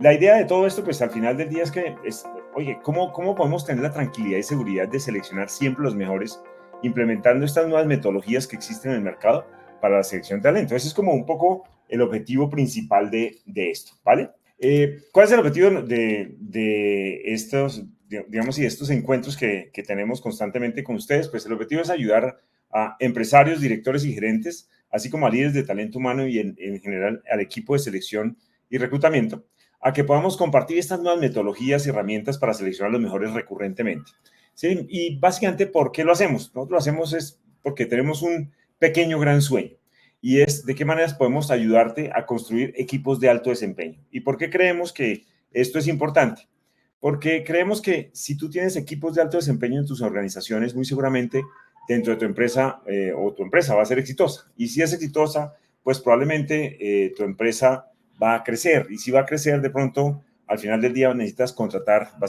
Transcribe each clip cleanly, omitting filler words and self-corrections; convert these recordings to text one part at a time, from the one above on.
La idea de todo esto, pues al final del día es que, oye, ¿cómo podemos tener la tranquilidad y seguridad de seleccionar siempre los mejores, implementando estas nuevas metodologías que existen en el mercado para la selección de talento? Ese es como un poco el objetivo principal de esto, ¿vale? ¿Cuál es el objetivo de estos, digamos, y de estos encuentros que tenemos constantemente con ustedes? Pues el objetivo es ayudar a empresarios, directores y gerentes, así como a líderes de talento humano y en general al equipo de selección y reclutamiento, a que podamos compartir estas nuevas metodologías y herramientas para seleccionar los mejores recurrentemente. ¿Sí? Y básicamente, ¿por qué lo hacemos? Nosotros lo hacemos es porque tenemos un pequeño gran sueño, y es de qué maneras podemos ayudarte a construir equipos de alto desempeño. ¿Y por qué creemos que esto es importante? Porque creemos que si tú tienes equipos de alto desempeño en tus organizaciones, muy seguramente dentro de tu empresa o tu empresa va a ser exitosa. Y si es exitosa, pues probablemente tu empresa va a crecer. Y si va a crecer, de pronto, al final del día vas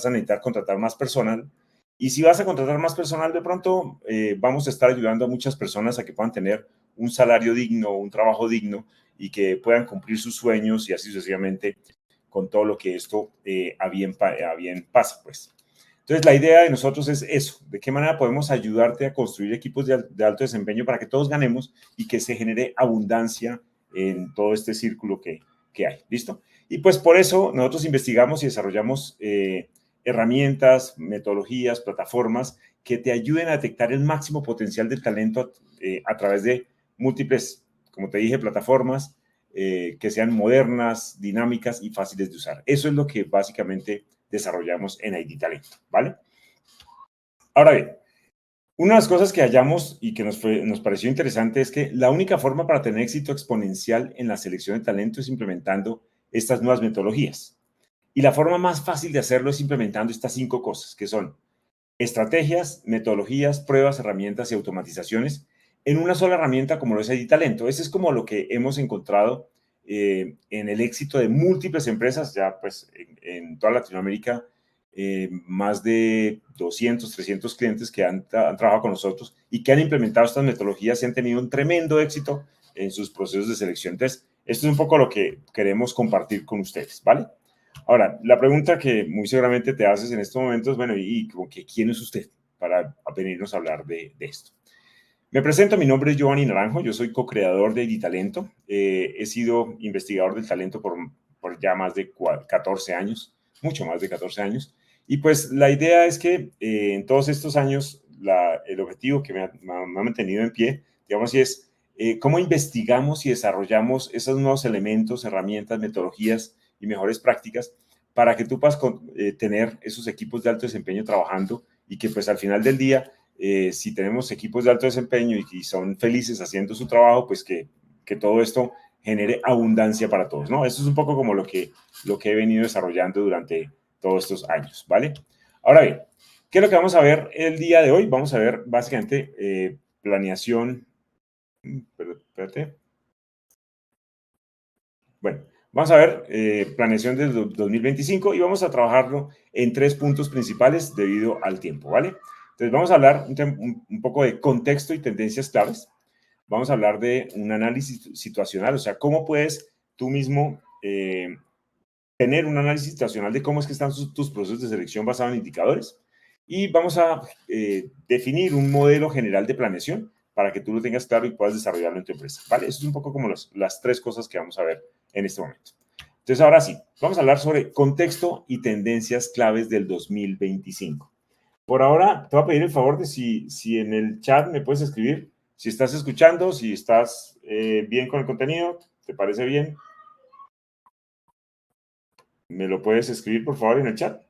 a necesitar contratar más personal. Y si vas a contratar más personal, de pronto vamos a estar ayudando a muchas personas a que puedan tener un salario digno, un trabajo digno y que puedan cumplir sus sueños y así sucesivamente con todo lo que esto a bien pasa, pues. Entonces, la idea de nosotros es eso, de qué manera podemos ayudarte a construir equipos de alto desempeño para que todos ganemos y que se genere abundancia en todo este círculo que hay, ¿listo? Y pues por eso nosotros investigamos y desarrollamos herramientas, metodologías, plataformas que te ayuden a detectar el máximo potencial del talento a través de múltiples, como te dije, plataformas que sean modernas, dinámicas y fáciles de usar. Eso es lo que básicamente desarrollamos en ID Talento, ¿vale? Ahora bien, una de las cosas que hallamos y que nos pareció interesante es que la única forma para tener éxito exponencial en la selección de talento es implementando estas nuevas metodologías. Y la forma más fácil de hacerlo es implementando estas 5 cosas, que son estrategias, metodologías, pruebas, herramientas y automatizaciones en una sola herramienta como lo es ID Talento. Ese es como lo que hemos encontrado en el éxito de múltiples empresas, ya pues en toda Latinoamérica, más de 200, 300 clientes que han trabajado con nosotros y que han implementado estas metodologías y han tenido un tremendo éxito en sus procesos de selección. Entonces, esto es un poco lo que queremos compartir con ustedes, ¿vale? Ahora, la pregunta que muy seguramente te haces en estos momentos, bueno, ¿y quién es usted para venirnos a hablar de esto? Me presento, mi nombre es Giovanni Naranjo, yo soy co-creador de Editalento. He sido investigador del talento por ya más de 14 años, mucho más de 14 años. Y pues la idea es que en todos estos años, el objetivo que me ha mantenido en pie, digamos así, es cómo investigamos y desarrollamos esos nuevos elementos, herramientas, metodologías y mejores prácticas para que tú puedas tener esos equipos de alto desempeño trabajando y que pues al final del día si tenemos equipos de alto desempeño y son felices haciendo su trabajo, pues que todo esto genere abundancia para todos, ¿no? Eso es un poco como lo que he venido desarrollando durante todos estos años, ¿vale? Ahora bien, ¿qué es lo que vamos a ver el día de hoy? Vamos a ver básicamente planeación. Espérate. Bueno, vamos a ver planeación del 2025 y vamos a trabajarlo en 3 puntos principales debido al tiempo, ¿vale? Entonces vamos a hablar un poco de contexto y tendencias claves. Vamos a hablar de un análisis situacional, o sea, cómo puedes tú mismo tener un análisis situacional de cómo es que están tus procesos de selección basados en indicadores. Y vamos a definir un modelo general de planeación para que tú lo tengas claro y puedas desarrollarlo en tu empresa, ¿vale? Eso es un poco como las 3 cosas que vamos a ver en este momento. Entonces, ahora sí, vamos a hablar sobre contexto y tendencias claves del 2025. Por ahora, te voy a pedir el favor de si en el chat me puedes escribir, si estás escuchando, si estás bien con el contenido, ¿te parece bien? ¿Me lo puedes escribir, por favor, en el chat?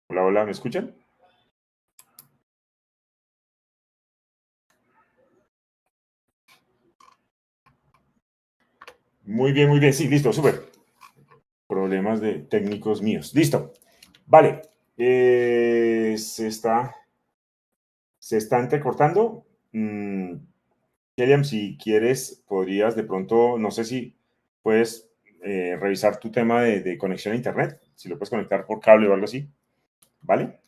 Hola, hola, ¿me escuchan? Muy bien, sí, listo, súper. Problemas de técnicos míos. Listo. Vale. Se está entrecortando. Keliam, si quieres, podrías de pronto, no sé si puedes revisar tu tema de conexión a internet, si lo puedes conectar por cable o algo así, ¿vale?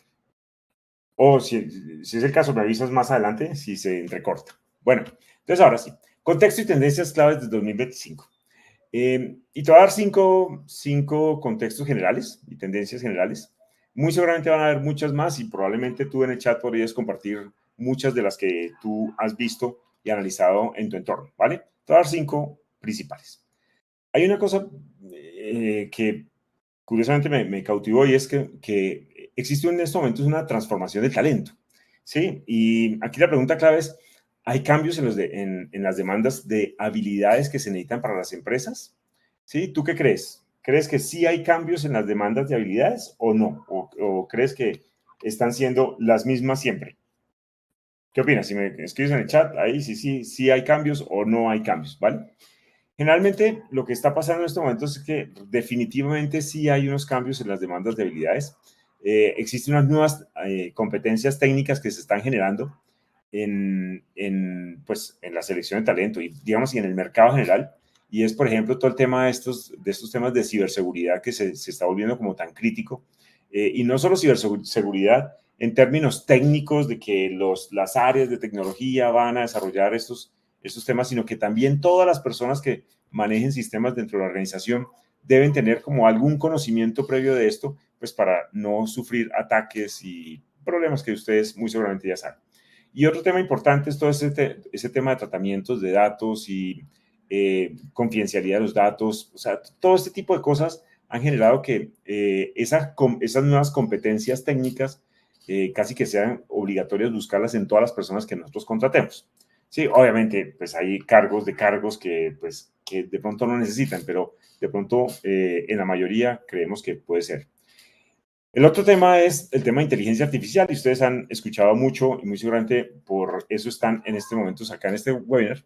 O si es el caso, me avisas más adelante si se entrecorta. Bueno, entonces ahora sí. Contexto y tendencias claves de 2025. Y te voy a dar cinco contextos generales y tendencias generales. Muy seguramente van a haber muchas más y probablemente tú en el chat podrías compartir muchas de las que tú has visto y analizado en tu entorno, ¿vale? Te voy a dar cinco principales. Hay una cosa que curiosamente me cautivó y es que existe en estos momentos una transformación del talento, ¿sí? Y aquí la pregunta clave es, ¿hay cambios en las demandas de habilidades que se necesitan para las empresas? ¿Sí? ¿Tú qué crees? ¿Crees que sí hay cambios en las demandas de habilidades o no? ¿O crees que están siendo las mismas siempre? ¿Qué opinas? Si me escribes en el chat, ahí sí hay cambios o no hay cambios, ¿vale? Generalmente lo que está pasando en estos momentos es que definitivamente sí hay unos cambios en las demandas de habilidades. Existen unas nuevas competencias técnicas que se están generando pues, en la selección de talento y, digamos, y en el mercado general. Y es, por ejemplo, todo el tema de estos temas de ciberseguridad que se está volviendo como tan crítico. Y no solo ciberseguridad en términos técnicos de que las áreas de tecnología van a desarrollar estos temas, sino que también todas las personas que manejen sistemas dentro de la organización deben tener como algún conocimiento previo de esto, pues para no sufrir ataques y problemas que ustedes muy seguramente ya saben. Y otro tema importante es todo ese tema de tratamientos de datos y confidencialidad de los datos, o sea, todo este tipo de cosas han generado que esas nuevas competencias técnicas casi que sean obligatorias buscarlas en todas las personas que nosotros contratemos. Sí, obviamente, pues hay cargos que, pues, que de pronto no necesitan, pero de pronto en la mayoría creemos que puede ser. El otro tema es el tema de inteligencia artificial y ustedes han escuchado mucho y muy seguramente por eso están en este momento acá en este webinar.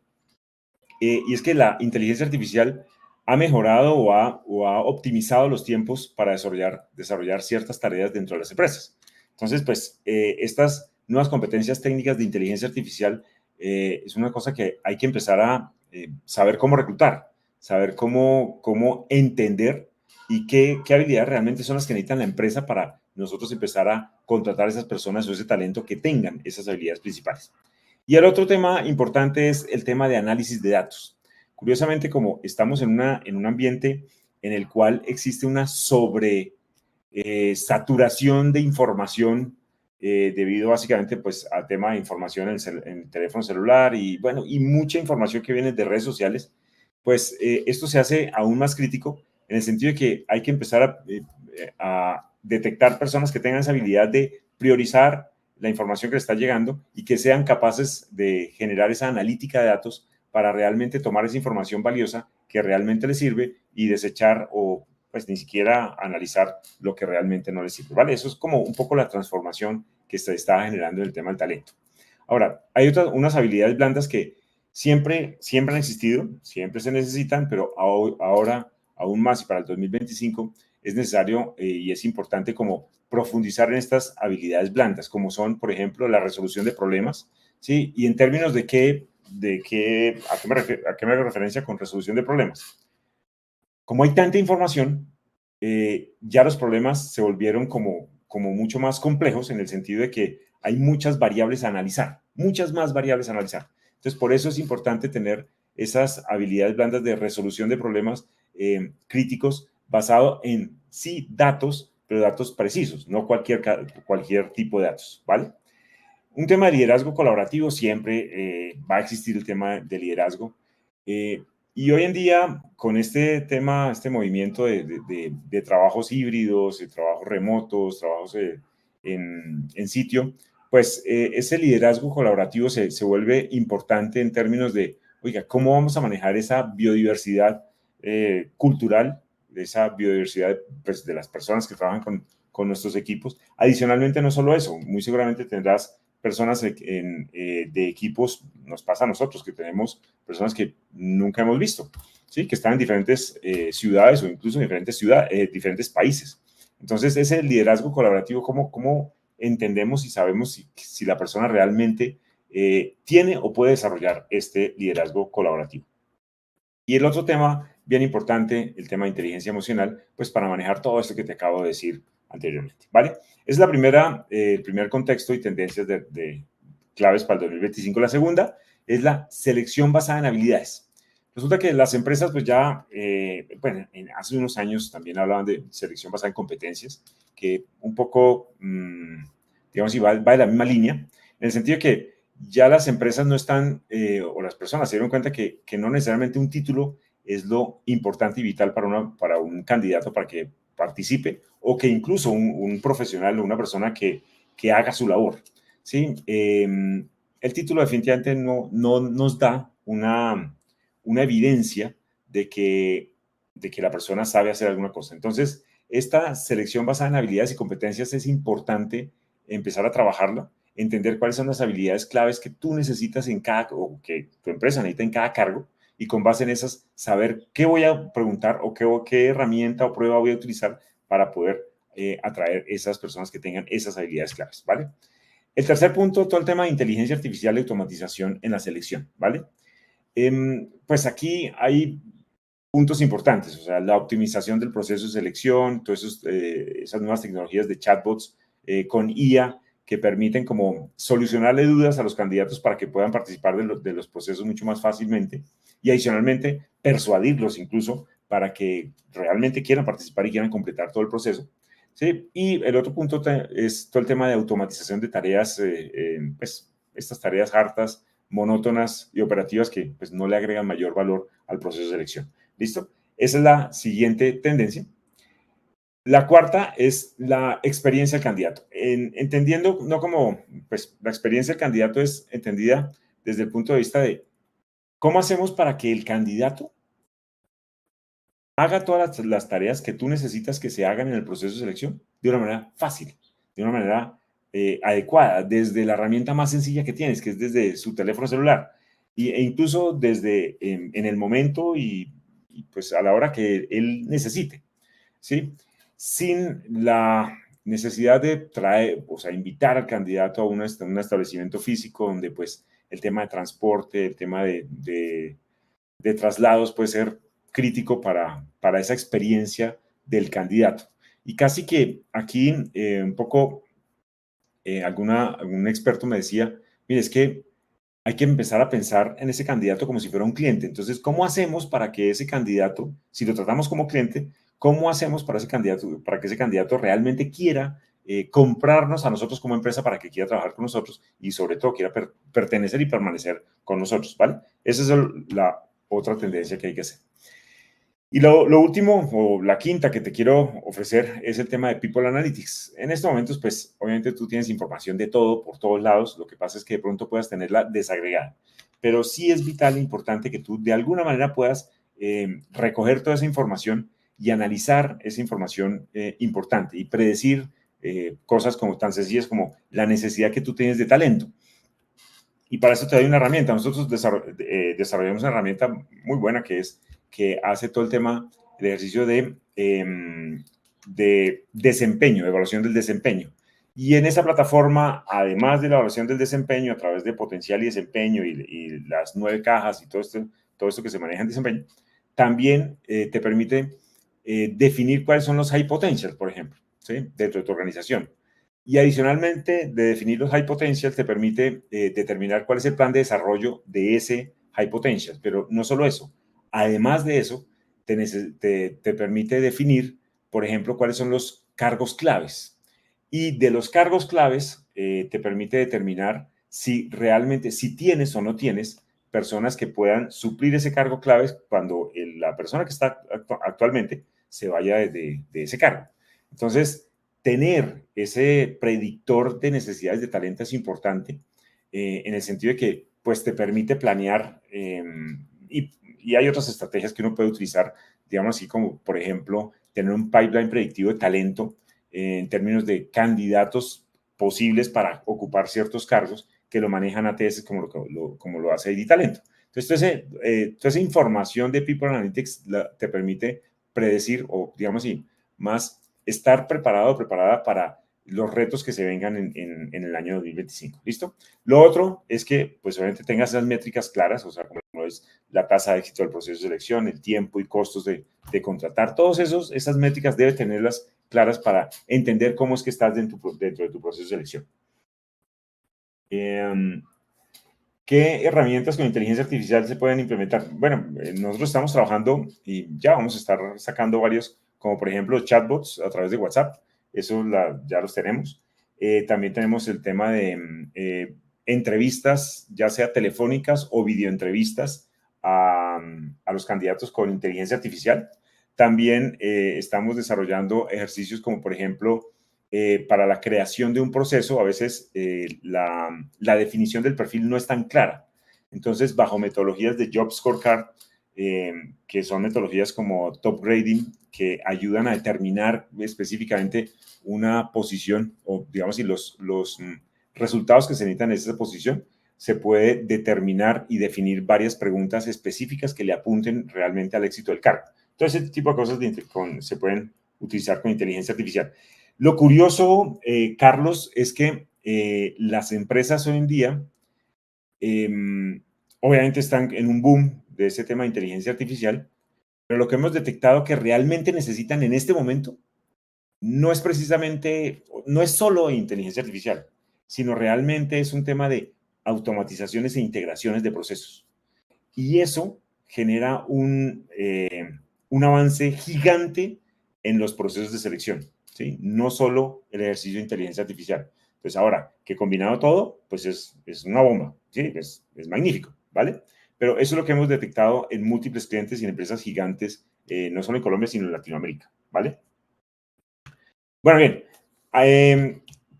Y es que la inteligencia artificial ha mejorado o ha optimizado los tiempos para desarrollar ciertas tareas dentro de las empresas. Entonces, pues, estas nuevas competencias técnicas de inteligencia artificial es una cosa que hay que empezar a saber cómo reclutar, saber cómo entender y qué habilidades realmente son las que necesitan la empresa para nosotros empezar a contratar a esas personas o ese talento que tengan esas habilidades principales. Y el otro tema importante es el tema de análisis de datos. Curiosamente, como estamos en un ambiente en el cual existe una saturación de información debido básicamente pues al tema de información en el teléfono celular y bueno, y mucha información que viene de redes sociales, pues esto se hace aún más crítico en el sentido de que hay que empezar a detectar personas que tengan esa habilidad de priorizar la información que les está llegando y que sean capaces de generar esa analítica de datos para realmente tomar esa información valiosa que realmente les sirve y desechar o pues ni siquiera analizar lo que realmente no les sirve, ¿vale? Eso es como un poco la transformación que se está generando en el tema del talento. Ahora, hay unas habilidades blandas que siempre han existido, siempre se necesitan, pero ahora aún más y para el 2025 es necesario y es importante como profundizar en estas habilidades blandas, como son, por ejemplo, la resolución de problemas, ¿sí? Y en términos de ¿a qué me hago referencia con resolución de problemas? Como hay tanta información, ya los problemas se volvieron como mucho más complejos en el sentido de que hay muchas variables a analizar, muchas más variables a analizar. Entonces, por eso es importante tener esas habilidades blandas de resolución de problemas críticos basado en, sí, datos, pero datos precisos, no cualquier tipo de datos, ¿vale? Un tema de liderazgo colaborativo, siempre va a existir el tema de liderazgo. Y hoy en día, con este tema, este movimiento de trabajos híbridos, de trabajos remotos, trabajos en sitio, pues ese liderazgo colaborativo se vuelve importante en términos de, oiga, ¿cómo vamos a manejar esa biodiversidad cultural, de esa biodiversidad pues, de las personas que trabajan con nuestros equipos? Adicionalmente, no solo eso, muy seguramente tendrás personas de equipos, nos pasa a nosotros, que tenemos personas que nunca hemos visto, ¿sí? Que están en diferentes ciudades o incluso en diferentes países. Entonces, ese liderazgo colaborativo, ¿cómo entendemos y sabemos si la persona realmente tiene o puede desarrollar este liderazgo colaborativo? Y el otro tema bien importante, el tema de inteligencia emocional, pues para manejar todo esto que te acabo de decir anteriormente, ¿vale? Es el primer contexto y tendencias de claves para el 2025. La segunda es la selección basada en habilidades. Resulta que las empresas, pues ya, bueno, hace unos años también hablaban de selección basada en competencias, que un poco, digamos, y va de la misma línea, en el sentido de que ya las empresas no están, o las personas se dieron cuenta que no necesariamente un título es lo importante y vital para un candidato para que participe, o que incluso un profesional o una persona que haga su labor. ¿Sí? El título definitivamente no nos da una evidencia de que la persona sabe hacer alguna cosa. Entonces, esta selección basada en habilidades y competencias es importante empezar a trabajarla, entender cuáles son las habilidades claves que tú necesitas en cada, o que tu empresa necesita en cada cargo, y con base en esas, saber qué voy a preguntar o qué herramienta o prueba voy a utilizar para poder atraer esas personas que tengan esas habilidades claves, ¿vale? El tercer punto, todo el tema de inteligencia artificial y automatización en la selección, ¿vale? Pues aquí hay puntos importantes, o sea, la optimización del proceso de selección, todas esas nuevas tecnologías de chatbots con IA que permiten como solucionarle dudas a los candidatos para que puedan participar de los procesos mucho más fácilmente, y adicionalmente persuadirlos incluso para que realmente quieran participar y quieran completar todo el proceso. ¿Sí? Y el otro punto es todo el tema de automatización de tareas, pues estas tareas hartas, monótonas y operativas que pues, no le agregan mayor valor al proceso de selección. ¿Listo? Esa es la siguiente tendencia. La cuarta es la experiencia del candidato. Entendiendo, no como, pues la experiencia del candidato es entendida desde el punto de vista de cómo hacemos para que el candidato haga todas las tareas que tú necesitas que se hagan en el proceso de selección de una manera fácil, de una manera adecuada, desde la herramienta más sencilla que tienes, que es desde su teléfono celular, e incluso desde en el momento y pues a la hora que él necesite, ¿sí? Sin la necesidad de traer, o sea, invitar al candidato a un establecimiento físico donde pues el tema de transporte, el tema de traslados puede ser crítico para esa experiencia del candidato. Y casi que aquí un poco algún experto me decía, mire, es que hay que empezar a pensar en ese candidato como si fuera un cliente. Entonces, ¿cómo hacemos para que ese candidato, si lo tratamos como cliente, cómo hacemos para que ese candidato realmente quiera comprarnos a nosotros como empresa para que quiera trabajar con nosotros y sobre todo quiera pertenecer y permanecer con nosotros, ¿vale? Esa es la otra tendencia que hay que hacer. Y lo último, o la quinta que te quiero ofrecer, es el tema de People Analytics. En estos momentos, pues, obviamente tú tienes información de todo, por todos lados. Lo que pasa es que de pronto puedas tenerla desagregada. Pero sí es vital e importante que tú de alguna manera puedas recoger toda esa información y analizar esa información importante y predecir cosas como tan sencillas como la necesidad que tú tienes de talento. Y para eso te doy una herramienta. Nosotros desarrollamos una herramienta muy buena que hace todo el tema, el ejercicio de desempeño, de evaluación del desempeño. Y en esa plataforma, además de la evaluación del desempeño a través de potencial y desempeño y las 9 cajas y todo esto que se maneja en desempeño, también te permite definir cuáles son los high potentials, por ejemplo, ¿sí? Dentro de tu organización. Y adicionalmente, de definir los high potentials te permite determinar cuál es el plan de desarrollo de ese high potential. Pero no solo eso, además de eso, te permite definir, por ejemplo, cuáles son los cargos claves. Y de los cargos claves te permite determinar si realmente, si tienes o no tienes personas que puedan suplir ese cargo clave cuando la persona que está actualmente se vaya de ese cargo. Entonces, tener ese predictor de necesidades de talento es importante en el sentido de que pues te permite planear y hay otras estrategias que uno puede utilizar, digamos así como por ejemplo tener un pipeline predictivo de talento en términos de candidatos posibles para ocupar ciertos cargos que lo manejan ATS como lo hace ID Talento. Entonces, toda esa información de People Analytics te permite predecir o digamos así, más estar preparado o preparada para los retos que se vengan en el año 2025. ¿Listo? Lo otro es que, pues, obviamente tengas esas métricas claras, o sea, como es la tasa de éxito del proceso de selección, el tiempo y costos de contratar, todas esas métricas debes tenerlas claras para entender cómo es que estás dentro de tu proceso de selección. ¿Qué herramientas con inteligencia artificial se pueden implementar? Bueno, nosotros estamos trabajando y ya vamos a estar sacando varios, como por ejemplo chatbots a través de WhatsApp. Eso ya los tenemos. También tenemos el tema de entrevistas, ya sea telefónicas o videoentrevistas a los candidatos con inteligencia artificial. También estamos desarrollando ejercicios como por ejemplo para la creación de un proceso, a veces la definición del perfil no es tan clara. Entonces, bajo metodologías de Job Scorecard, que son metodologías como Top Grading, que ayudan a determinar específicamente una posición o, digamos, si los resultados que se necesitan en esa posición, se puede determinar y definir varias preguntas específicas que le apunten realmente al éxito del cargo. Entonces, ese tipo de cosas se pueden utilizar con inteligencia artificial. Lo curioso, Carlos, es que las empresas hoy en día obviamente están en un boom de ese tema de inteligencia artificial, pero lo que hemos detectado que realmente necesitan en este momento no es precisamente, no es solo inteligencia artificial, sino realmente es un tema de automatizaciones e integraciones de procesos. Y eso genera un avance gigante en los procesos de selección, ¿sí? No solo el ejercicio de inteligencia artificial. Pues ahora, que combinado todo, pues es una bomba, ¿sí? Es magnífico, ¿vale? Pero eso es lo que hemos detectado en múltiples clientes y en empresas gigantes, no solo en Colombia, sino en Latinoamérica, ¿vale? Bueno, bien.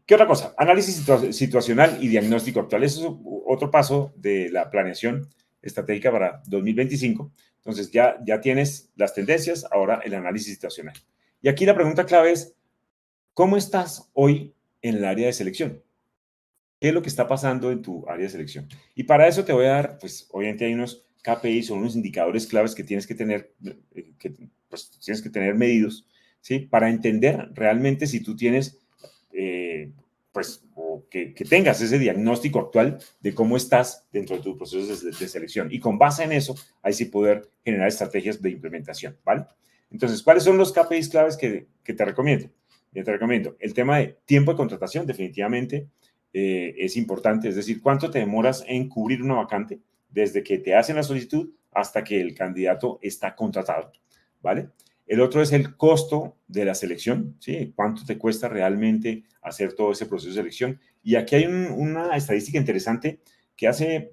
¿Qué otra cosa? Análisis situacional y diagnóstico actual. Eso es otro paso de la planeación estratégica para 2025. Entonces, ya tienes las tendencias, ahora el análisis situacional. Y aquí la pregunta clave es, ¿cómo estás hoy en el área de selección? ¿Qué es lo que está pasando en tu área de selección? Y para eso te voy a dar, pues obviamente hay unos KPIs o unos indicadores claves que tienes que tener, pues, tienes que tener medidos, ¿sí? Para entender realmente si tú tienes, pues, o que tengas ese diagnóstico actual de cómo estás dentro de tu proceso de selección. Y con base en eso, ahí sí poder generar estrategias de implementación, ¿vale? Entonces, ¿cuáles son los KPIs claves que te recomiendo? Yo te recomiendo el tema de tiempo de contratación, definitivamente es importante, es decir, cuánto te demoras en cubrir una vacante desde que te hacen la solicitud hasta que el candidato está contratado, ¿vale? El otro es el costo de la selección, ¿sí? ¿Cuánto te cuesta realmente hacer todo ese proceso de selección? Y aquí hay una estadística interesante que hace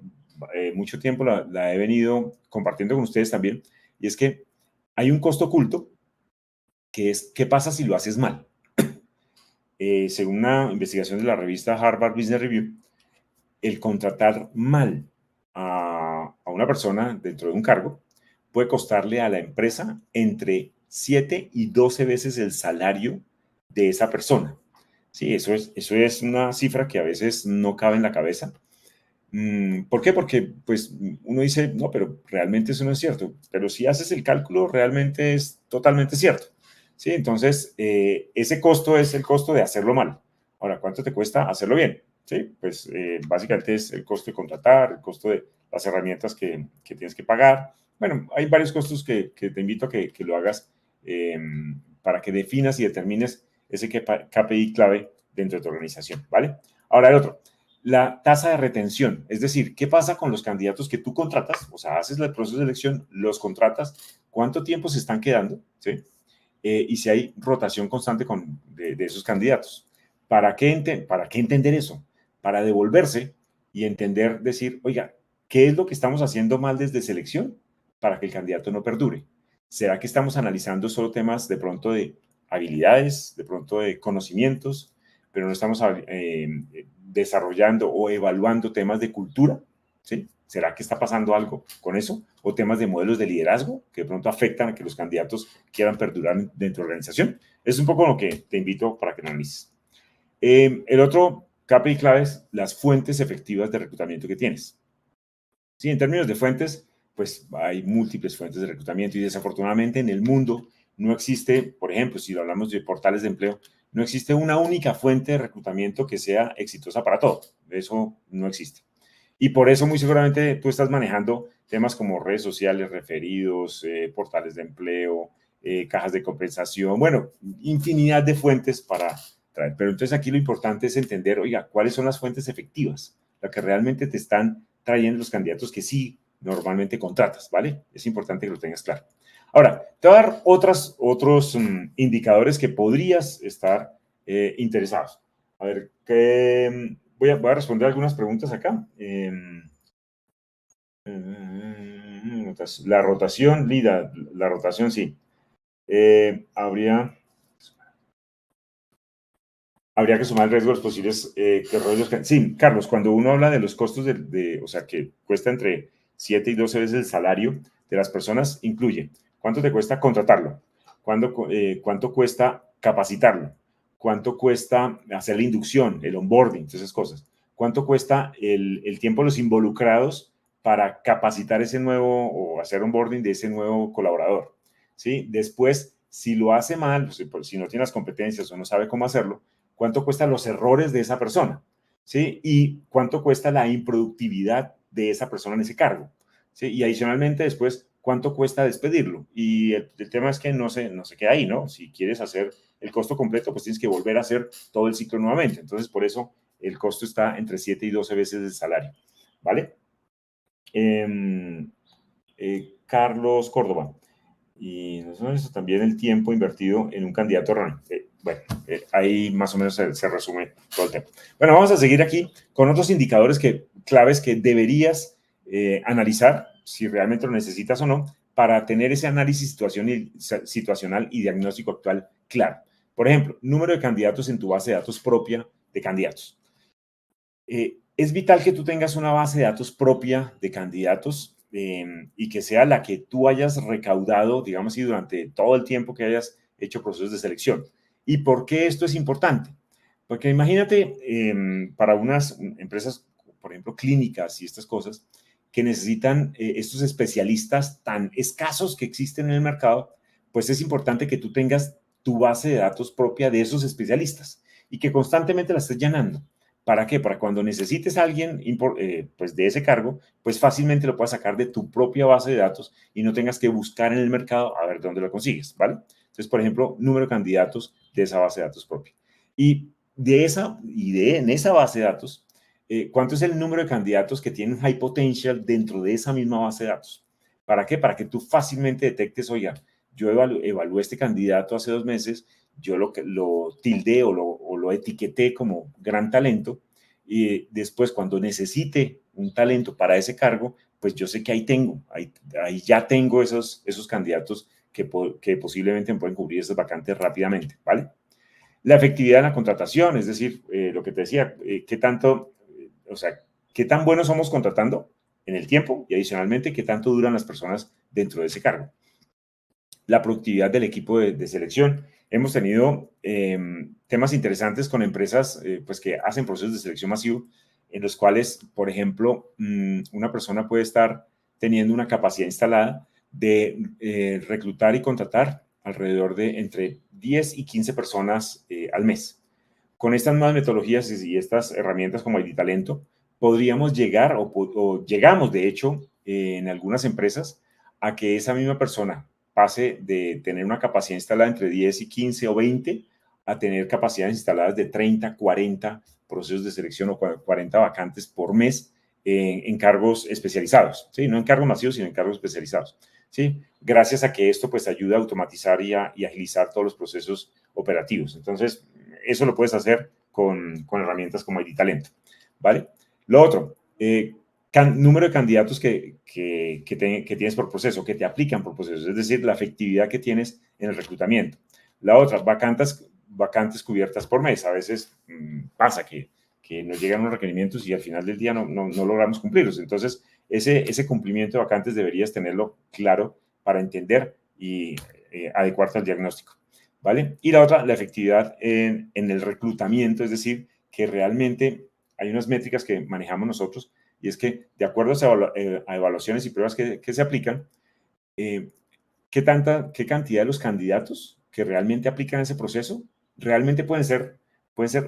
mucho tiempo la he venido compartiendo con ustedes también, y es que hay un costo oculto que es, ¿qué pasa si lo haces mal? Según una investigación de la revista Harvard Business Review, el contratar mal a una persona dentro de un cargo puede costarle a la empresa entre 7 y 12 veces el salario de esa persona. Sí, eso es una cifra que a veces no cabe en la cabeza. ¿Por qué? Porque pues uno dice, no, pero realmente eso no es cierto. Pero si haces el cálculo, realmente es totalmente cierto. Sí, entonces ese costo es el costo de hacerlo mal. Ahora, ¿cuánto te cuesta hacerlo bien? Sí, pues básicamente es el costo de contratar, el costo de las herramientas que tienes que pagar. Bueno, hay varios costos que te invito a que lo hagas para que definas y determines ese KPI clave dentro de tu organización, ¿vale? Ahora el otro, la tasa de retención, es decir, ¿qué pasa con los candidatos que tú contratas? O sea, haces el proceso de selección, los contratas, ¿cuánto tiempo se están quedando? ¿Sí? Y si hay rotación constante de esos candidatos. ¿Para qué entender eso? Para devolverse y entender, decir, oiga, ¿qué es lo que estamos haciendo mal desde selección para que el candidato no perdure? ¿Será que estamos analizando solo temas de pronto de habilidades, de pronto de conocimientos, pero no estamos desarrollando o evaluando temas de cultura? ¿Sí? ¿Será que está pasando algo con eso? ¿O temas de modelos de liderazgo que de pronto afectan a que los candidatos quieran perdurar dentro de la organización? Es un poco lo que te invito para que analices. El otro KPI clave es las fuentes efectivas de reclutamiento que tienes. Sí, en términos de fuentes, pues hay múltiples fuentes de reclutamiento y desafortunadamente en el mundo no existe, por ejemplo, si hablamos de portales de empleo, no existe una única fuente de reclutamiento que sea exitosa para todo. Eso no existe. Y por eso muy seguramente tú estás manejando temas como redes sociales, referidos, portales de empleo, cajas de compensación, bueno, infinidad de fuentes para traer. Pero entonces aquí lo importante es entender, oiga, ¿cuáles son las fuentes efectivas? Las que realmente te están trayendo los candidatos que sí normalmente contratas, ¿vale? Es importante que lo tengas claro. Ahora, te voy a dar otros indicadores que podrías estar interesados. A ver, voy a responder algunas preguntas acá. La rotación, Lida, la rotación sí. Habría que sumar riesgos posibles que rollos. Sí, Carlos, cuando uno habla de los costos o sea, que cuesta entre 7 y 12 veces el salario de las personas, incluye cuánto te cuesta contratarlo, cuánto cuesta capacitarlo, cuánto cuesta hacer la inducción, el onboarding, todas esas cosas, cuánto cuesta el tiempo de los involucrados para capacitar ese nuevo o hacer onboarding de ese nuevo colaborador. ¿Sí? Después, si lo hace mal, si no tiene las competencias o no sabe cómo hacerlo, cuánto cuestan los errores de esa persona, ¿sí? Y cuánto cuesta la improductividad de esa persona en ese cargo, ¿sí? Y adicionalmente después, cuánto cuesta despedirlo. Y el tema es que no se queda ahí, ¿no? Si quieres hacer el costo completo, pues tienes que volver a hacer todo el ciclo nuevamente. Entonces, por eso el costo está entre 7 y 12 veces el salario, ¿vale? Carlos Córdoba. Y también el tiempo invertido en un candidato erróneo. Bueno, ahí más o menos se resume todo el tema. Bueno, vamos a seguir aquí con otros indicadores claves que deberías analizar, si realmente lo necesitas o no, para tener ese análisis situacional y diagnóstico actual claro. Por ejemplo, número de candidatos en tu base de datos propia de candidatos. Es vital que tú tengas una base de datos propia de candidatos y que sea la que tú hayas recaudado, digamos así, durante todo el tiempo que hayas hecho procesos de selección. ¿Y por qué esto es importante? Porque imagínate para unas empresas, por ejemplo, clínicas y estas cosas, que necesitan estos especialistas tan escasos que existen en el mercado, pues es importante que tú tengas tu base de datos propia de esos especialistas y que constantemente la estés llenando. ¿Para qué? Para cuando necesites a alguien pues de ese cargo, pues fácilmente lo puedas sacar de tu propia base de datos y no tengas que buscar en el mercado a ver dónde lo consigues, ¿vale? Entonces, por ejemplo, número de candidatos de esa base de datos propia. Y en esa base de datos, ¿cuánto es el número de candidatos que tienen high potential dentro de esa misma base de datos? ¿Para qué? Para que tú fácilmente detectes, oiga, yo evalué este candidato hace 2 meses, yo lo tildé o lo etiqueté como gran talento y después cuando necesite un talento para ese cargo, pues yo sé que ahí ya tengo esos candidatos que posiblemente me pueden cubrir esas vacantes rápidamente, ¿vale? La efectividad en la contratación, es decir, lo que te decía, o sea, qué tan buenos somos contratando en el tiempo y adicionalmente qué tanto duran las personas dentro de ese cargo. La productividad del equipo de selección. Hemos tenido temas interesantes con empresas pues que hacen procesos de selección masivo en los cuales, por ejemplo, una persona puede estar teniendo una capacidad instalada de reclutar y contratar alrededor de entre 10 y 15 personas al mes. Con estas nuevas metodologías y estas herramientas como el talento, podríamos llegar o llegamos, de hecho, en algunas empresas a que esa misma persona pase de tener una capacidad instalada entre 10 y 15 o 20 a tener capacidades instaladas de 30, 40 procesos de selección o 40 vacantes por mes en cargos especializados, ¿sí? No en cargos masivos, sino en cargos especializados, ¿sí? Gracias a que esto pues ayuda a automatizar y agilizar todos los procesos operativos. Entonces, eso lo puedes hacer con herramientas como ID Talento, ¿vale? Lo otro, número de candidatos que tienes por proceso, que te aplican por proceso, es decir, la efectividad que tienes en el reclutamiento. La otra, vacantes cubiertas por mes. A veces pasa que nos llegan los requerimientos y al final del día no logramos cumplirlos. Entonces, ese cumplimiento de vacantes deberías tenerlo claro para entender y adecuarte al diagnóstico, ¿vale? Y la otra, la efectividad en el reclutamiento, es decir, que realmente hay unas métricas que manejamos nosotros y es que de acuerdo a evaluaciones y pruebas que se aplican, qué cantidad de los candidatos que realmente aplican ese proceso realmente pueden ser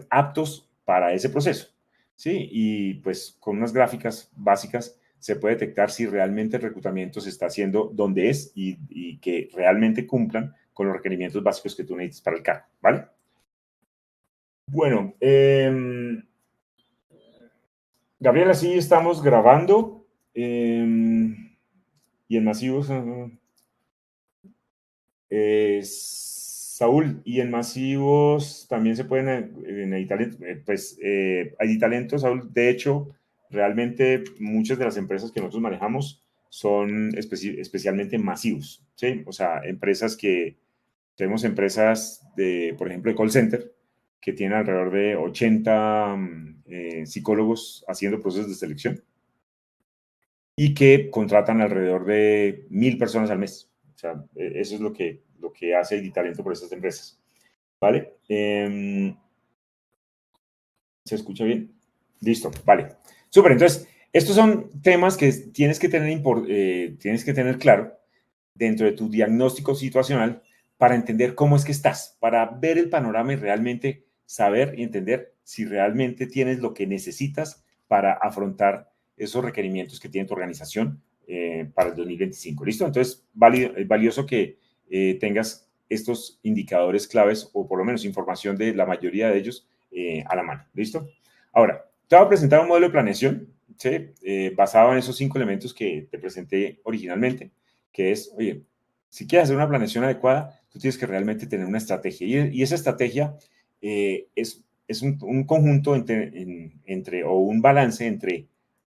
aptos para ese proceso, ¿sí? Y pues con unas gráficas básicas se puede detectar si realmente el reclutamiento se está haciendo donde es y que realmente cumplan con los requerimientos básicos que tú necesitas para el cargo, ¿vale? Bueno, Gabriela, sí, estamos grabando. Y en masivos, Saúl, y en masivos también se pueden editar, pues hay talentos, Saúl. De hecho, realmente muchas de las empresas que nosotros manejamos son especialmente masivos, ¿sí? O sea, empresas que tenemos empresas de, por ejemplo, de call center, que tienen alrededor de 80 psicólogos haciendo procesos de selección y que contratan alrededor de 1.000 personas al mes. O sea, eso es lo que hace Editalento por estas empresas. ¿Vale? ¿Se escucha bien? Listo, vale. Súper, entonces, estos son temas que tienes que tener claro dentro de tu diagnóstico situacional para entender cómo es que estás, para ver el panorama y realmente saber y entender si realmente tienes lo que necesitas para afrontar esos requerimientos que tiene tu organización para el 2025. ¿Listo? Entonces, es valioso que tengas estos indicadores claves o por lo menos información de la mayoría de ellos a la mano. ¿Listo? Ahora, te voy a presentar un modelo de planeación, ¿sí? Basado en esos 5 elementos que te presenté originalmente, que es, oye, si quieres hacer una planeación adecuada, tú tienes que realmente tener una estrategia. Y esa estrategia es un conjunto entre, o un balance entre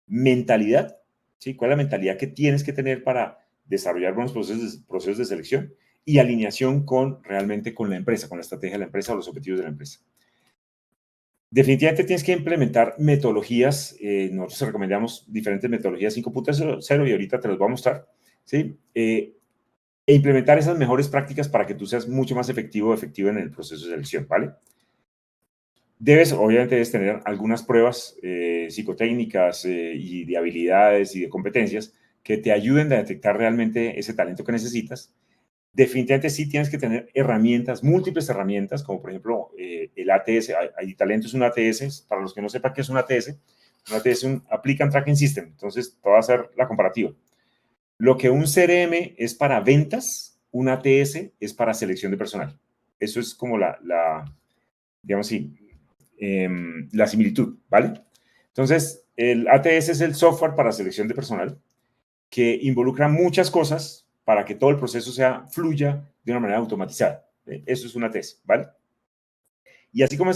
mentalidad, ¿sí? ¿Cuál es la mentalidad que tienes que tener para desarrollar buenos procesos de selección? Y alineación realmente con la empresa, con la estrategia de la empresa o los objetivos de la empresa. Definitivamente tienes que implementar metodologías. Nosotros recomendamos diferentes metodologías 5.0 y ahorita te los voy a mostrar. ¿Sí? E implementar esas mejores prácticas para que tú seas mucho más efectivo o efectiva en el proceso de selección, ¿vale? Obviamente debes tener algunas pruebas psicotécnicas y de habilidades y de competencias que te ayuden a detectar realmente ese talento que necesitas. Definitivamente sí tienes que tener herramientas, múltiples herramientas, como por ejemplo el ATS. Hay talento es un ATS. Para los que no sepan qué es un ATS es un Applicant Tracking System. Entonces, te voy a hacer la comparativa. Lo que un CRM es para ventas, un ATS es para selección de personal. Eso es como digamos así, la similitud, ¿vale? Entonces, el ATS es el software para selección de personal que involucra muchas cosas para que todo el proceso fluya de una manera automatizada. Eso es un ATS, ¿vale? Y así como,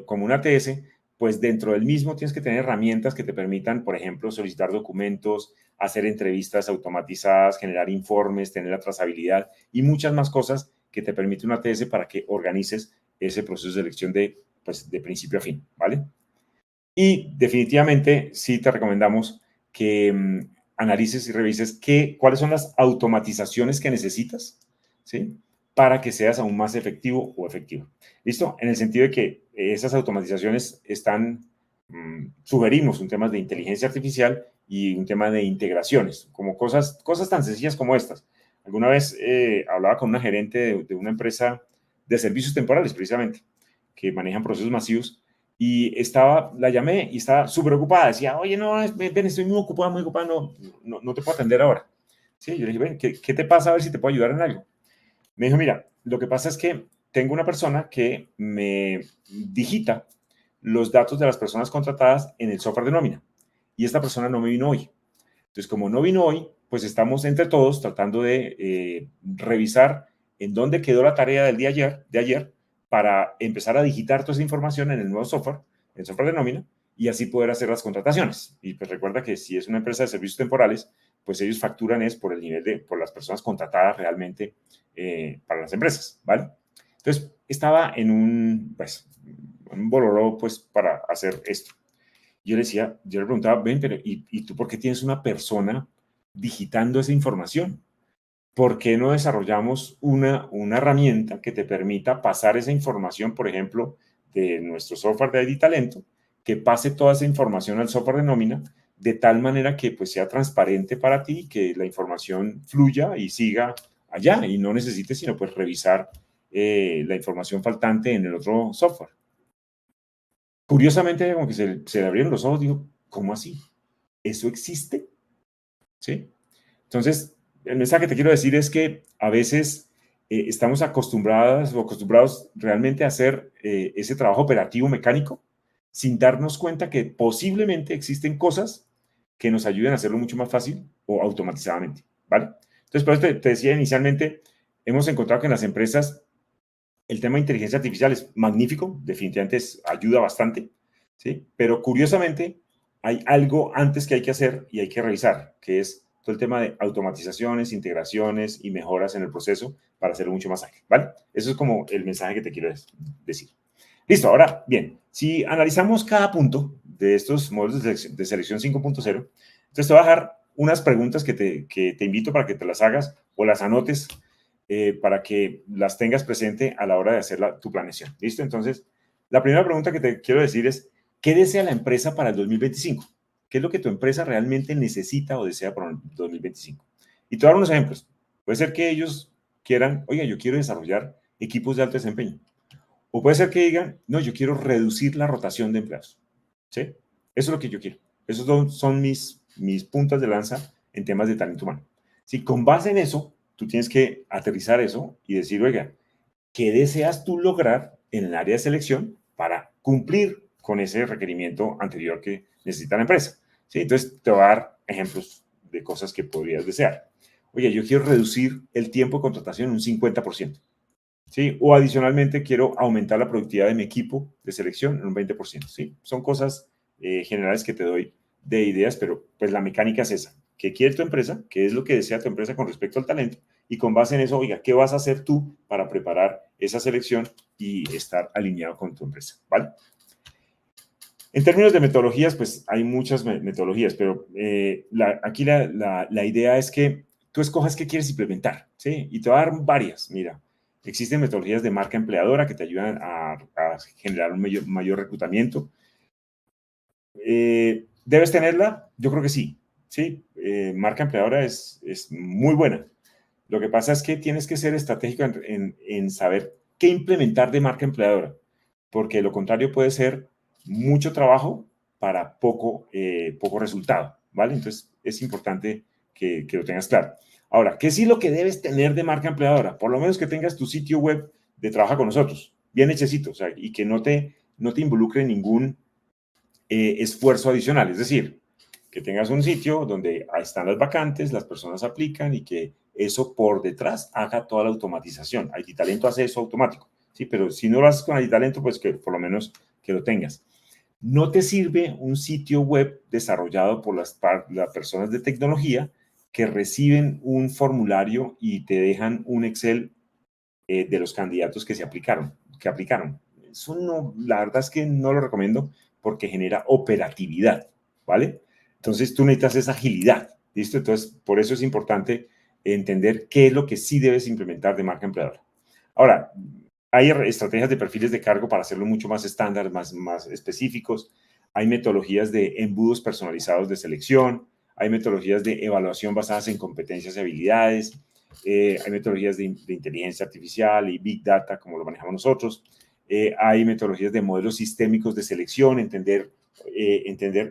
como un ATS, pues dentro del mismo tienes que tener herramientas que te permitan, por ejemplo, solicitar documentos, hacer entrevistas automatizadas, generar informes, tener la trazabilidad y muchas más cosas que te permite un ATS para que organices ese proceso de selección pues, de principio a fin, ¿vale? Y definitivamente sí te recomendamos que analices y revises cuáles son las automatizaciones que necesitas, ¿sí? Para que seas aún más efectivo o efectivo. ¿Listo? En el sentido de que esas automatizaciones sugerimos un tema de inteligencia artificial y un tema de integraciones, como cosas tan sencillas como estas. Alguna vez hablaba con una gerente de una empresa de servicios temporales, precisamente, que manejan procesos masivos, y la llamé y estaba súper ocupada. Decía, oye, no, ven, estoy muy ocupada, no te puedo atender ahora. Sí, yo le dije, ven, ¿qué te pasa? A ver si te puedo ayudar en algo. Me dijo, mira, lo que pasa es que tengo una persona que me digita los datos de las personas contratadas en el software de nómina. Y esta persona no me vino hoy. Entonces, como no vino hoy, pues estamos entre todos tratando de revisar en dónde quedó la tarea del día de ayer, para empezar a digitar toda esa información en el nuevo software, el software de nómina, y así poder hacer las contrataciones. Y pues recuerda que si es una empresa de servicios temporales, pues ellos facturan por el nivel por las personas contratadas realmente para las empresas, ¿vale? Entonces, estaba en pues, un boloró, pues, para hacer esto. Yo le preguntaba, ven, pero ¿y tú por qué tienes una persona digitando esa información? ¿Por qué no desarrollamos una herramienta que te permita pasar esa información, por ejemplo, de nuestro software de Editalento, que pase toda esa información al software de nómina, de tal manera que pues sea transparente para ti, que la información fluya y siga allá y no necesites sino pues revisar la información faltante en el otro software? Curiosamente, como que se le abrieron los ojos, dijo, ¿cómo así? ¿Eso existe? ¿Sí? Entonces, el mensaje que te quiero decir es que a veces estamos acostumbrados realmente a hacer ese trabajo operativo mecánico, sin darnos cuenta que posiblemente existen cosas que nos ayuden a hacerlo mucho más fácil o automatizadamente, ¿vale? Entonces, por eso te decía inicialmente, hemos encontrado que en las empresas el tema de inteligencia artificial es magnífico, definitivamente ayuda bastante, ¿sí? Pero curiosamente hay algo antes que hay que hacer y hay que revisar, que es todo el tema de automatizaciones, integraciones y mejoras en el proceso para hacerlo mucho más ágil, ¿vale? Eso es como el mensaje que te quiero decir. Listo, ahora, bien, si analizamos cada punto de estos modelos de selección 5.0, entonces te voy a dejar unas preguntas que te invito para que te las hagas o las anotes para que las tengas presente a la hora de hacer tu planeación. ¿Listo? Entonces, la primera pregunta que te quiero decir es, ¿qué desea la empresa para el 2025? ¿Qué es lo que tu empresa realmente necesita o desea para el 2025? Y te voy a dar unos ejemplos. Puede ser que ellos quieran, oiga, yo quiero desarrollar equipos de alto desempeño. O puede ser que digan, no, yo quiero reducir la rotación de empleados. ¿Sí? Eso es lo que yo quiero. Esos son mis puntas de lanza en temas de talento humano. Si con base en eso, tú tienes que aterrizar eso y decir, oiga, ¿qué deseas tú lograr en el área de selección para cumplir con ese requerimiento anterior que necesita la empresa? ¿Sí? Entonces, te voy a dar ejemplos de cosas que podrías desear. Oye, yo quiero reducir el tiempo de contratación un 50%. ¿Sí? O adicionalmente quiero aumentar la productividad de mi equipo de selección en un 20%. ¿Sí? Son cosas generales que te doy de ideas, pero pues la mecánica es esa. ¿Qué quiere tu empresa? ¿Qué es lo que desea tu empresa con respecto al talento? Y con base en eso, oiga, ¿qué vas a hacer tú para preparar esa selección y estar alineado con tu empresa? ¿Vale? En términos de metodologías, pues hay muchas metodologías, pero aquí la idea es que tú escojas qué quieres implementar, ¿sí? Y te va a dar varias. Mira, existen metodologías de marca empleadora que te ayudan a generar un mayor reclutamiento. ¿Debes tenerla? Yo creo que sí, ¿sí? Marca empleadora es muy buena. Lo que pasa es que tienes que ser estratégico en saber qué implementar de marca empleadora, porque lo contrario puede ser mucho trabajo para poco resultado, ¿vale? Entonces es importante que lo tengas claro. Ahora, ¿qué sí lo que debes tener de marca empleadora? Por lo menos que tengas tu sitio web de Trabaja con nosotros, bien hechecito, o sea, y que no te involucre ningún esfuerzo adicional, es decir, que tengas un sitio donde ahí están las vacantes, las personas aplican y que eso por detrás haga toda la automatización. Talento hace eso automático, ¿sí? Pero si no lo haces con Talento, pues que por lo menos que lo tengas. No te sirve un sitio web desarrollado por las personas de tecnología que reciben un formulario y te dejan un Excel de los candidatos que aplicaron. Eso no, la verdad es que no lo recomiendo porque genera operatividad, ¿vale? Entonces tú necesitas esa agilidad, ¿listo? Entonces, por eso es importante entender qué es lo que sí debes implementar de marca empleadora. Ahora, hay estrategias de perfiles de cargo para hacerlo mucho más estándar, más específicos. Hay metodologías de embudos personalizados de selección. Hay metodologías de evaluación basadas en competencias y habilidades. Hay metodologías de inteligencia artificial y big data, como lo manejamos nosotros. Hay metodologías de modelos sistémicos de selección, entender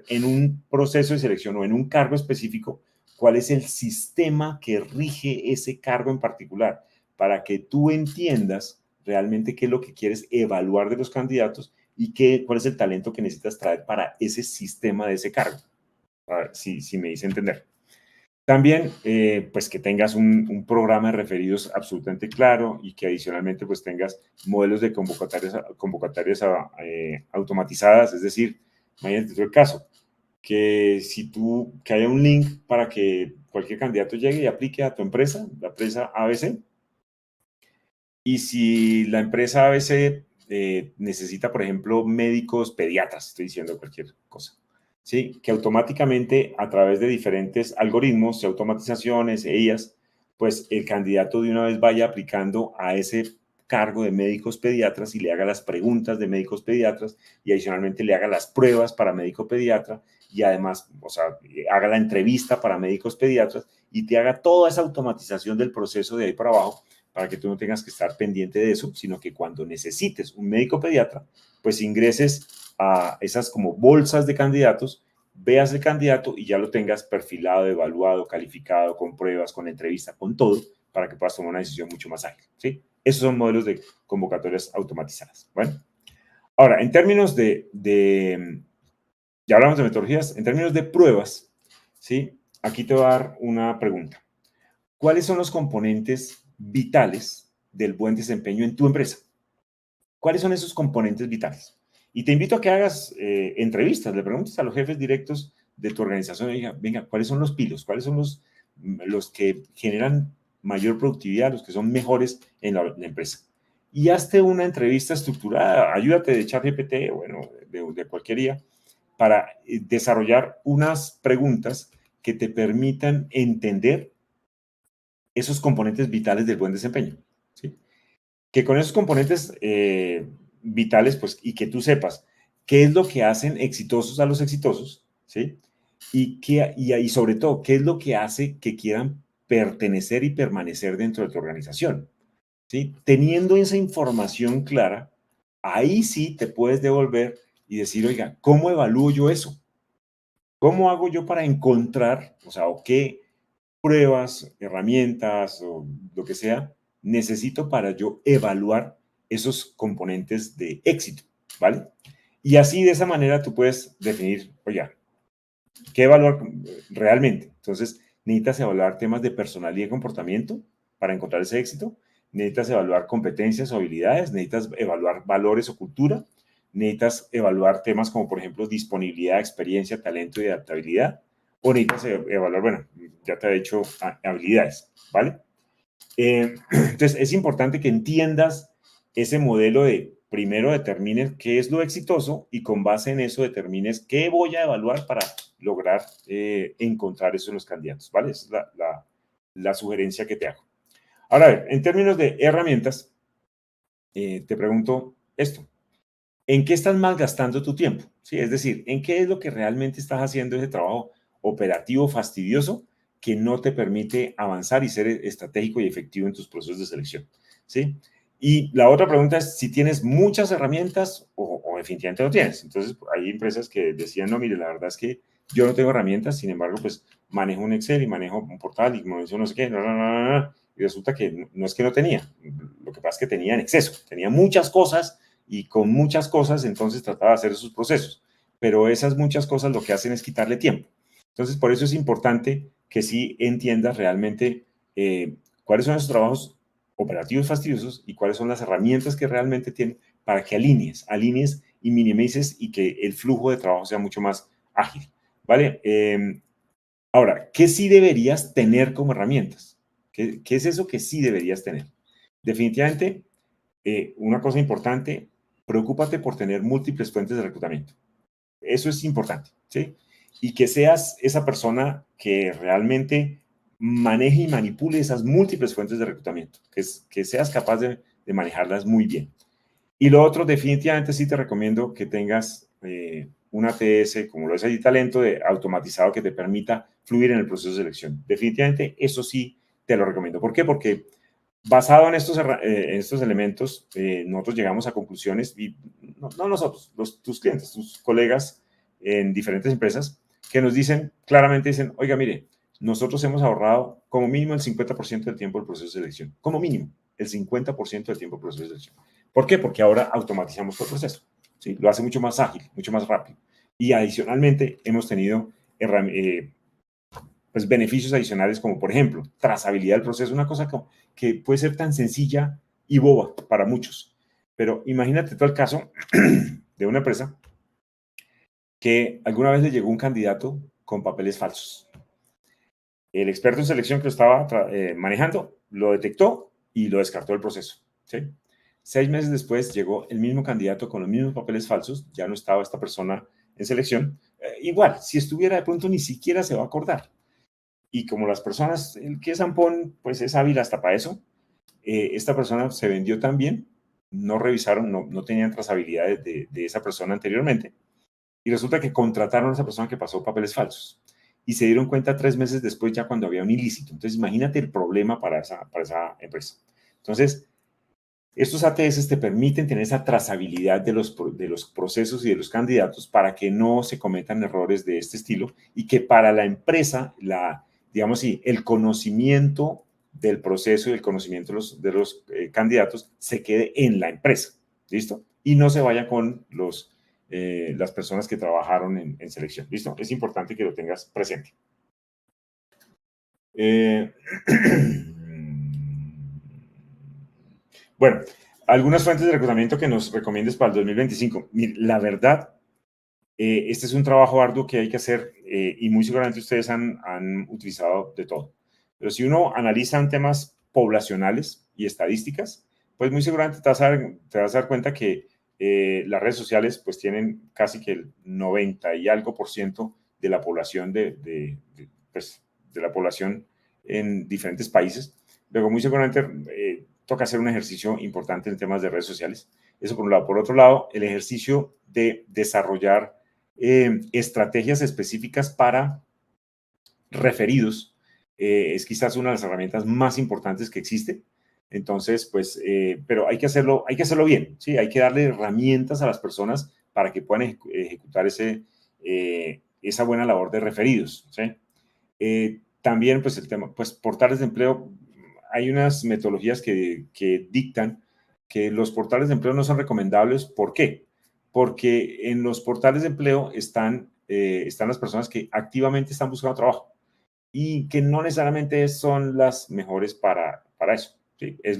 en un proceso de selección o en un cargo específico cuál es el sistema que rige ese cargo en particular, para que tú entiendas realmente qué es lo que quieres evaluar de los candidatos y cuál es el talento que necesitas traer para ese sistema de ese cargo. A ver, si me dice entender. También, pues que tengas un programa de referidos absolutamente claro y que adicionalmente pues tengas modelos de convocatorias automatizadas, es decir, imagínate tú el caso, que que haya un link para que cualquier candidato llegue y aplique a tu empresa, la empresa ABC, y si la empresa ABC necesita, por ejemplo, médicos pediatras, estoy diciendo cualquier cosa, ¿sí? Que automáticamente a través de diferentes algoritmos y automatizaciones, ellas, pues el candidato de una vez vaya aplicando a ese cargo de médicos pediatras y le haga las preguntas de médicos pediatras y adicionalmente le haga las pruebas para médico pediatra y además, o sea, haga la entrevista para médicos pediatras y te haga toda esa automatización del proceso de ahí para abajo para que tú no tengas que estar pendiente de eso, sino que cuando necesites un médico pediatra, pues ingreses a esas como bolsas de candidatos, veas el candidato y ya lo tengas perfilado, evaluado, calificado, con pruebas, con entrevista, con todo, para que puedas tomar una decisión mucho más ágil, ¿sí? Esos son modelos de convocatorias automatizadas. Bueno, Ahora, en términos ya hablamos de metodologías, en términos de pruebas, ¿sí? Aquí te voy a dar una pregunta. ¿Cuáles son los componentes vitales del buen desempeño en tu empresa? ¿Cuáles son esos componentes vitales? Y te invito a que hagas entrevistas, le preguntes a los jefes directos de tu organización, y diga, venga, ¿cuáles son los pilos? ¿Cuáles son los que generan mayor productividad, los que son mejores en la empresa? Y hazte una entrevista estructurada, ayúdate de ChatGPT, bueno, de cualquier IA, para desarrollar unas preguntas que te permitan entender esos componentes vitales del buen desempeño, ¿sí? Que con esos componentes vitales, pues, y que tú sepas qué es lo que hacen exitosos a los exitosos, ¿sí? Y sobre todo, qué es lo que hace que quieran pertenecer y permanecer dentro de tu organización, ¿sí? Teniendo esa información clara, ahí sí te puedes devolver y decir, oiga, ¿cómo evalúo yo eso? ¿Cómo hago yo para encontrar, o sea, o qué pruebas, herramientas o lo que sea necesito para yo evaluar esos componentes de éxito, ¿vale? Y así de esa manera tú puedes definir, oye, ¿qué evaluar realmente? Entonces, necesitas evaluar temas de personalidad y comportamiento para encontrar ese éxito, necesitas evaluar competencias o habilidades, necesitas evaluar valores o cultura, necesitas evaluar temas como, por ejemplo, disponibilidad, experiencia, talento y adaptabilidad, o necesitas evaluar, bueno, ya te he dicho habilidades, ¿vale? Entonces, es importante que entiendas ese modelo de primero determines qué es lo exitoso y con base en eso determines qué voy a evaluar para lograr encontrar eso en los candidatos, ¿vale? Esa es la sugerencia que te hago. Ahora, a ver, en términos de herramientas, te pregunto esto. ¿En qué estás malgastando tu tiempo? ¿Sí? Es decir, ¿en qué es lo que realmente estás haciendo ese trabajo operativo fastidioso que no te permite avanzar y ser estratégico y efectivo en tus procesos de selección? ¿Sí? Y la otra pregunta es si tienes muchas herramientas o definitivamente no tienes. Entonces, hay empresas que decían, no, mire, la verdad es que yo no tengo herramientas, sin embargo, pues manejo un Excel y manejo un portal y manejo no sé qué, y resulta que no es que no tenía, lo que pasa es que tenía en exceso, tenía muchas cosas y con muchas cosas, entonces trataba de hacer esos procesos. Pero esas muchas cosas lo que hacen es quitarle tiempo. Entonces, por eso es importante que sí entiendas realmente cuáles son esos trabajos operativos fastidiosos y cuáles son las herramientas que realmente tienen para que alinees y minimices y que el flujo de trabajo sea mucho más ágil. ¿Vale? Ahora, ¿qué sí deberías tener como herramientas? ¿Qué es eso que sí deberías tener? Definitivamente, una cosa importante, preocúpate por tener múltiples fuentes de reclutamiento. Eso es importante, ¿sí? Y que seas esa persona que realmente maneje y manipule esas múltiples fuentes de reclutamiento, que seas capaz de manejarlas muy bien. Y lo otro, definitivamente sí te recomiendo que tengas un ATS, como lo es ahí Talento, de automatizado que te permita fluir en el proceso de selección. Definitivamente eso sí te lo recomiendo. ¿Por qué? Porque basado en estos elementos, nosotros llegamos a conclusiones, y no nosotros, tus clientes, tus colegas en diferentes empresas, que nos dicen, claramente dicen, oiga, mire, nosotros hemos ahorrado como mínimo el 50% del tiempo del proceso de selección, como mínimo el 50% del tiempo del proceso de selección. ¿Por qué? Porque ahora automatizamos todo el proceso, ¿sí? Lo hace mucho más ágil, mucho más rápido. Y adicionalmente hemos tenido pues, beneficios adicionales como, por ejemplo, trazabilidad del proceso, una cosa que puede ser tan sencilla y boba para muchos. Pero imagínate todo el caso de una empresa que alguna vez le llegó un candidato con papeles falsos. El experto en selección que lo estaba manejando lo detectó y lo descartó del proceso, ¿sí? 6 meses después llegó el mismo candidato con los mismos papeles falsos, ya no estaba esta persona en selección. Igual, si estuviera de pronto ni siquiera se va a acordar. Y como las personas, el que es zampón, pues es hábil hasta para eso, esta persona se vendió tan bien, no revisaron, no tenían trazabilidades de esa persona anteriormente, y resulta que contrataron a esa persona que pasó papeles falsos. Y se dieron cuenta 3 meses después ya cuando había un ilícito. Entonces, imagínate el problema para esa empresa. Entonces, estos ATS te permiten tener esa trazabilidad de los procesos y de los candidatos para que no se cometan errores de este estilo y que para la empresa, digamos así, el conocimiento del proceso y el conocimiento de los candidatos se quede en la empresa. ¿Listo? y no se vaya con las personas que trabajaron en selección. ¿Listo? Es importante que lo tengas presente. Bueno, algunas fuentes de reclutamiento que nos recomiendes para el 2025. Mire, la verdad, este es un trabajo arduo que hay que hacer y muy seguramente ustedes han utilizado de todo. Pero si uno analiza en temas poblacionales y estadísticas, pues muy seguramente te vas a dar cuenta que las redes sociales pues tienen casi que el 90 y algo por ciento de la población pues, de la población en diferentes países. Luego muy seguramente toca hacer un ejercicio importante en temas de redes sociales. Eso por un lado. Por otro lado, el ejercicio de desarrollar estrategias específicas para referidos es quizás una de las herramientas más importantes que existe. Entonces, pues, pero hay que hacerlo bien, ¿sí? Hay que darle herramientas a las personas para que puedan ejecutar esa buena labor de referidos, ¿sí? También, pues, el tema, pues, portales de empleo, hay unas metodologías que dictan que los portales de empleo no son recomendables. ¿Por qué? Porque en los portales de empleo están las personas que activamente están buscando trabajo y que no necesariamente son las mejores para eso. ¿Sí? Es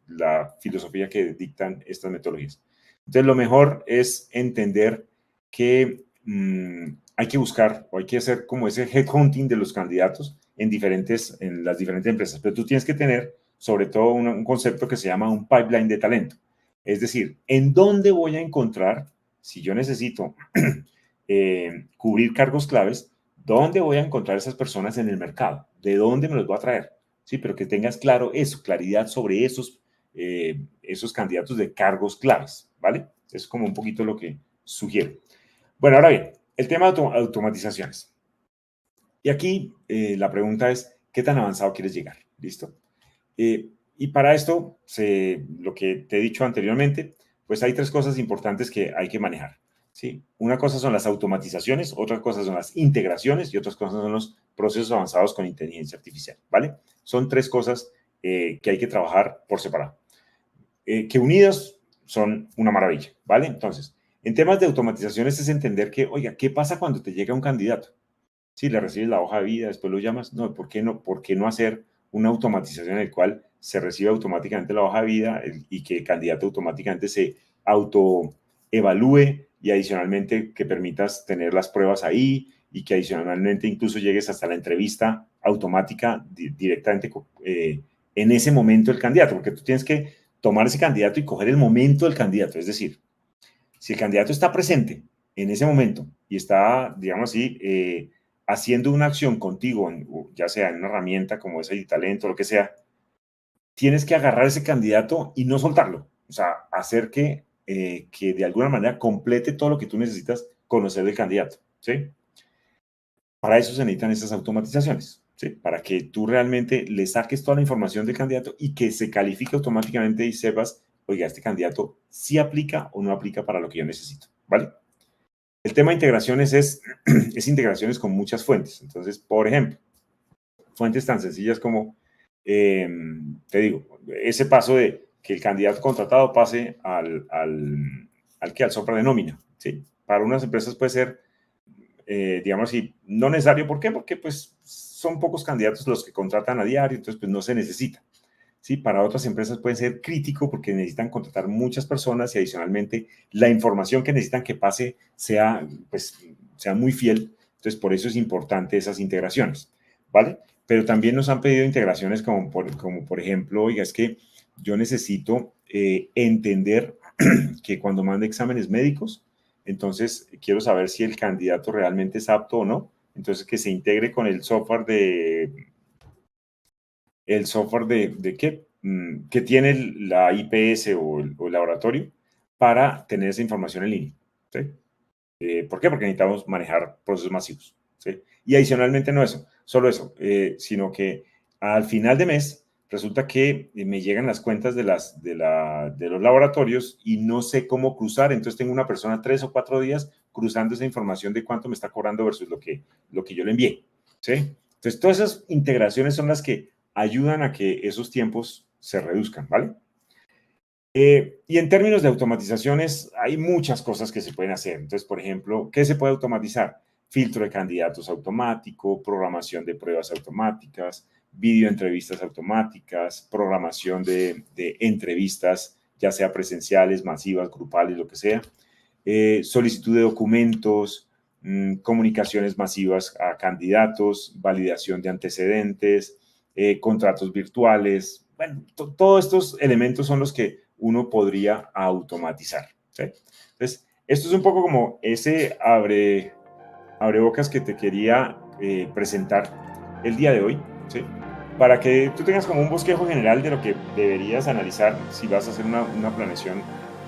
la filosofía que dictan estas metodologías. Entonces, lo mejor es entender que hay que buscar o hay que hacer como ese headhunting de los candidatos en las diferentes empresas. Pero tú tienes que tener, sobre todo, un concepto que se llama un pipeline de talento. Es decir, ¿en dónde voy a encontrar, si yo necesito cubrir cargos claves, dónde voy a encontrar esas personas en el mercado? ¿De dónde me los voy a traer? Sí, pero que tengas claro eso, claridad sobre esos candidatos de cargos claves, ¿vale? Es como un poquito lo que sugiero. Bueno, ahora bien, el tema de automatizaciones. Y aquí la pregunta es, ¿qué tan avanzado quieres llegar? ¿Listo? Y para esto, lo que te he dicho anteriormente, pues hay tres cosas importantes que hay que manejar. ¿Sí? Una cosa son las automatizaciones, otra cosa son las integraciones y otras cosas son los procesos avanzados con inteligencia artificial, ¿vale? Son tres cosas que hay que trabajar por separado. Que unidas son una maravilla, ¿vale? Entonces, en temas de automatizaciones es entender que, oiga, ¿qué pasa cuando te llega un candidato? Si le recibes la hoja de vida, después lo llamas, no, ¿por qué no hacer una automatización en el cual se recibe automáticamente la hoja de vida y que el candidato automáticamente se autoevalúe y adicionalmente que permitas tener las pruebas ahí y que adicionalmente incluso llegues hasta la entrevista automática directamente en ese momento el candidato, porque tú tienes que tomar ese candidato y coger el momento del candidato, es decir, si el candidato está presente en ese momento y está, digamos así, haciendo una acción contigo, ya sea en una herramienta como esa de talento, lo que sea, tienes que agarrar a ese candidato y no soltarlo. O sea, hacer que de alguna manera complete todo lo que tú necesitas conocer del candidato, ¿sí? Para eso se necesitan esas automatizaciones, ¿sí? Para que tú realmente le saques toda la información del candidato y que se califique automáticamente y sepas, oiga, este candidato sí aplica o no aplica para lo que yo necesito, ¿vale? El tema de integraciones es integraciones con muchas fuentes. Entonces, por ejemplo, fuentes tan sencillas como, te digo, ese paso de que el candidato contratado pase al software de nómina. ¿Sí? Para unas empresas puede ser, digamos así, no necesario. ¿Por qué? Porque pues son pocos candidatos los que contratan a diario, entonces pues no se necesita. ¿Sí? Para otras empresas puede ser crítico porque necesitan contratar muchas personas y adicionalmente la información que necesitan que pase sea muy fiel. Entonces, por eso es importante esas integraciones, ¿vale? Pero también nos han pedido integraciones como por ejemplo, oiga, es que yo necesito entender que cuando mande exámenes médicos, entonces quiero saber si el candidato realmente es apto o no. Entonces, que se integre con el software de qué, que tiene la IPS o el laboratorio para tener esa información en línea. ¿Sí? ¿Por qué? Porque necesitamos manejar procesos masivos. ¿Sí? Y adicionalmente no eso, solo eso, sino que al final de mes resulta que me llegan las cuentas de los laboratorios y no sé cómo cruzar, entonces tengo una persona 3 o 4 días cruzando esa información de cuánto me está cobrando versus lo que yo le envié. ¿Sí? Entonces, todas esas integraciones son las que ayudan a que esos tiempos se reduzcan, ¿vale? Y en términos de automatizaciones, hay muchas cosas que se pueden hacer. Entonces, por ejemplo, ¿qué se puede automatizar? Filtro de candidatos automático, programación de pruebas automáticas, video entrevistas automáticas, programación de entrevistas, ya sea presenciales, masivas, grupales, lo que sea, solicitud de documentos, comunicaciones masivas a candidatos, validación de antecedentes, contratos virtuales. Bueno, todos estos elementos son los que uno podría automatizar, ¿sí? Entonces, esto es un poco como ese abrebocas que te quería presentar el día de hoy, ¿sí? Para que tú tengas como un bosquejo general de lo que deberías analizar si vas a hacer una planeación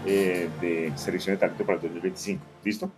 de selección de talento para el 2025. ¿Listo?